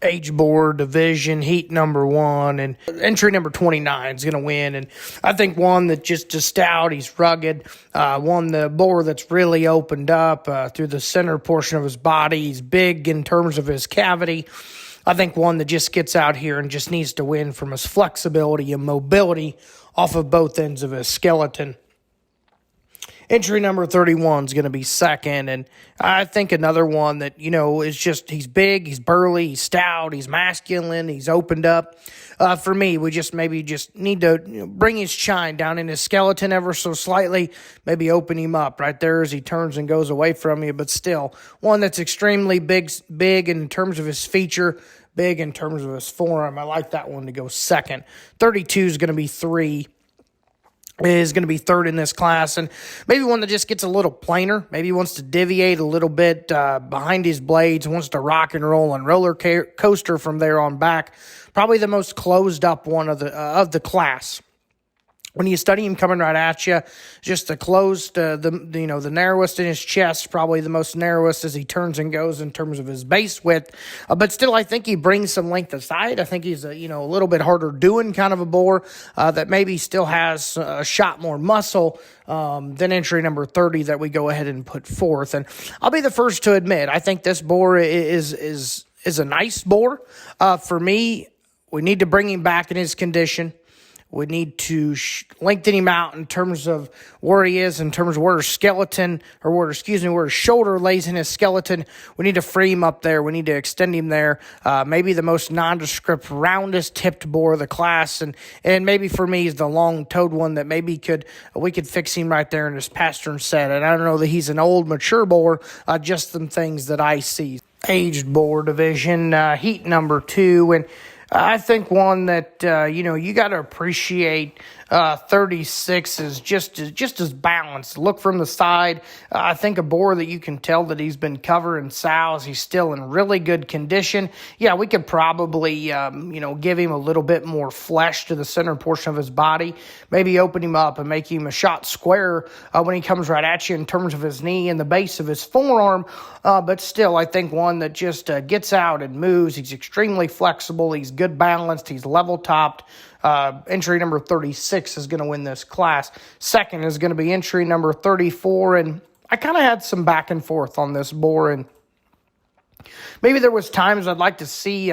age boar division, heat number 1, and entry number 29 is going to win. And I think one that just stout, he's rugged, the boar that's really opened up through the center portion of his body. He's big in terms of his cavity. I think one that just gets out here and just needs to win from his flexibility and mobility off of both ends of his skeleton. Entry number 31 is going to be second, and I think another one that, is just, he's big, he's burly, he's stout, he's masculine, he's opened up. For me, we just need to bring his chine down in his skeleton ever so slightly, maybe open him up right there as he turns and goes away from you, but still, one that's extremely big in terms of his feature, big in terms of his forearm. I like that one to go second. 32 is going to be third in this class, and maybe one that just gets a little plainer, maybe wants to deviate a little bit behind his blades, wants to rock and roll and roller coaster from there on back. Probably the most closed up one of the class. When you study him coming right at you, just the closed, the narrowest in his chest, probably the most narrowest as he turns and goes in terms of his base width. But still, I think he brings some length aside. I think he's a little bit harder doing kind of a boar that maybe still has a shot more muscle than entry number 30 that we go ahead and put forth. And I'll be the first to admit, I think this boar is a nice boar. For me, we need to bring him back in his condition. We need to lengthen him out in terms of where he is, in terms of where his skeleton, where his shoulder lays in his skeleton. We need to free him up there. We need to extend him there. Maybe the most nondescript, roundest tipped boar of the class. And maybe for me, he's the long-toed one that maybe we could fix him right there in his pastern set. And I don't know that he's an old, mature boar, just some things that I see. Aged boar division, heat number 2, and I think one that, you got to appreciate 36 is just as balanced. Look from the side. I think a boar that you can tell that he's been covering sows. He's still in really good condition. Yeah, we could probably, give him a little bit more flesh to the center portion of his body. Maybe open him up and make him a shot square when he comes right at you in terms of his knee and the base of his forearm. But still, I think one that just gets out and moves. He's extremely flexible. He's good balanced. He's level topped. Entry number 36 is going to win this class. Second is going to be entry number 34, and I kind of had some back and forth on this boar, and maybe there was times I'd like to see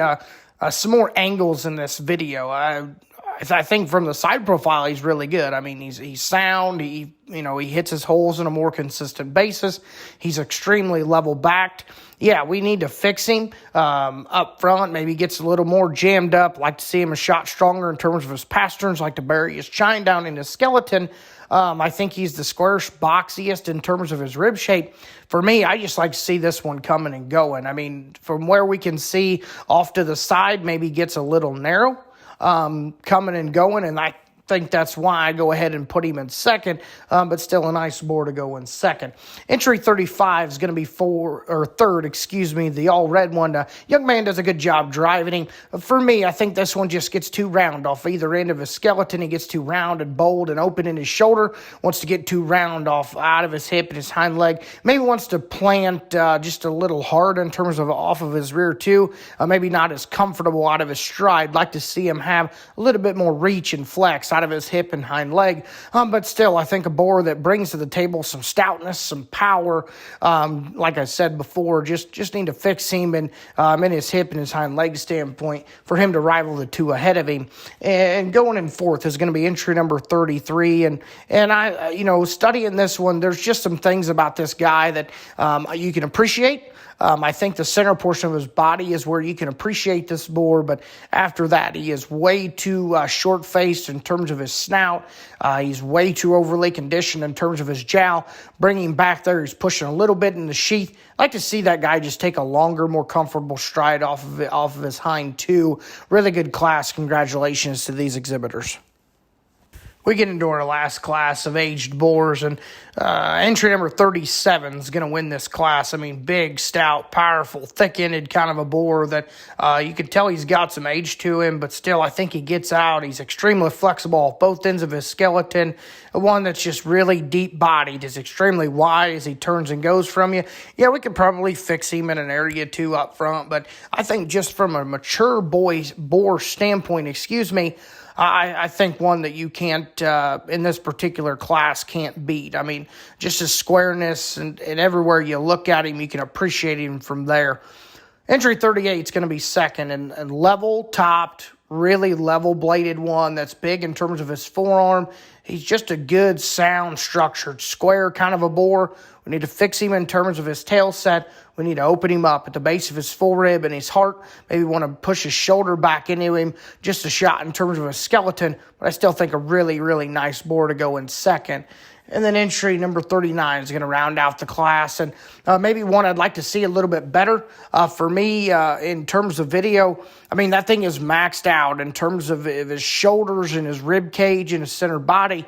some more angles in this video. I think from the side profile, he's really good. I mean, he's sound. He hits his holes on a more consistent basis. He's extremely level backed. Yeah, we need to fix him up front. Maybe gets a little more jammed up. Like to see him a shot stronger in terms of his pasterns. Like to bury his chine down in his skeleton. I think he's the squarest, boxiest in terms of his rib shape. For me, I just like to see this one coming and going. I mean, from where we can see off to the side, maybe gets a little narrow. Coming and going, and I think that's why I go ahead and put him in second, but still a nice boar to go in second. Entry 35 is going to be third, the all-red one. Young man does a good job driving him. For me, I think this one just gets too round off either end of his skeleton. He gets too round and bold and open in his shoulder, wants to get too round off out of his hip and his hind leg. Maybe wants to plant just a little hard in terms of off of his rear too. Maybe not as comfortable out of his stride. Like to see him have a little bit more reach and flex out of his hip and hind leg. But still, I think a boar that brings to the table some stoutness, some power. Like I said before, just need to fix him and in his hip and his hind leg standpoint for him to rival the two ahead of him. And going in fourth is going to be entry number 33. And I, studying this one, there's just some things about this guy that you can appreciate. I think the center portion of his body is where you can appreciate this boar, but after that, he is way too short-faced in terms of his snout. He's way too overly conditioned in terms of his jowl. Bringing him back there, he's pushing a little bit in the sheath. I like to see that guy just take a longer, more comfortable stride off of his hind too. Really good class. Congratulations to these exhibitors. We get into our last class of aged boars, and entry number 37 is going to win this class. I mean, big, stout, powerful, thick-ended kind of a boar that you can tell he's got some age to him, but still I think he gets out. He's extremely flexible off both ends of his skeleton, one that's just really deep-bodied, is extremely wide as he turns and goes from you. Yeah, we could probably fix him in an area too up front, but I think just from a mature boar standpoint, I think one that you can't, in this particular class, can't beat. I mean, just his squareness and everywhere you look at him, you can appreciate him from there. Entry 38 is going to be second, and level-topped, really level-bladed one that's big in terms of his forearm. He's just a good, sound, structured, square kind of a boar. We need to fix him in terms of his tail set. We need to open him up at the base of his forerib and his heart. Maybe want to push his shoulder back into him. Just a shot in terms of his skeleton. But I still think a really, really nice boar to go in second. And then entry number 39 is going to round out the class. And maybe one I'd like to see a little bit better. For me, in terms of video, I mean, that thing is maxed out in terms of his shoulders and his rib cage and his center body.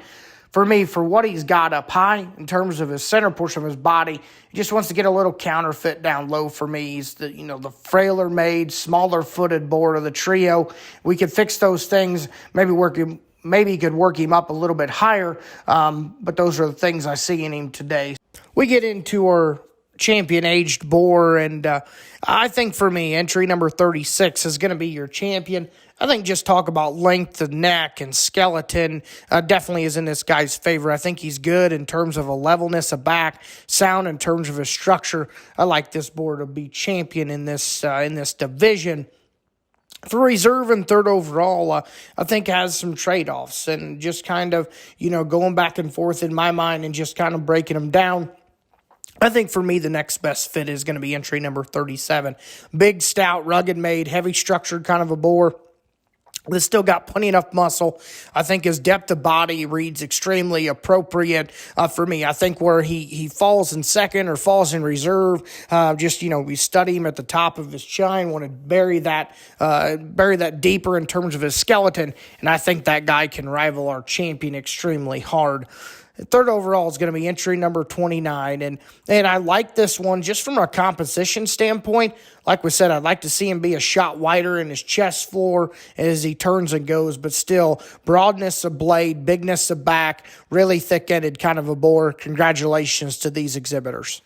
For me, for what he's got up high in terms of his center portion of his body, he just wants to get a little counterfeit down low for me. He's the frailer made, smaller footed boar of the trio. We could fix those things, maybe you could work him up a little bit higher, but those are the things I see in him today. We get into our champion aged boar, and I think for me, entry number 36 is going to be your champion. I think just talk about length of neck and skeleton definitely is in this guy's favor. I think he's good in terms of a levelness of back, sound in terms of his structure. I like this boar to be champion in this division. For reserve and third overall, I think has some trade-offs, and just kind of, going back and forth in my mind and just kind of breaking them down. I think for me, the next best fit is going to be entry number 37. Big, stout, rugged made, heavy structured kind of a boar. That's still got plenty enough muscle. I think his depth of body reads extremely appropriate for me. I think where he falls in second or falls in reserve, we study him at the top of his chine, want to bury that deeper in terms of his skeleton, and I think that guy can rival our champion extremely hard. Third overall is going to be entry number 29, and I like this one just from a composition standpoint. Like we said, I'd like to see him be a shot wider in his chest floor as he turns and goes, but still broadness of blade, bigness of back, really thick-ended kind of a boar. Congratulations to these exhibitors.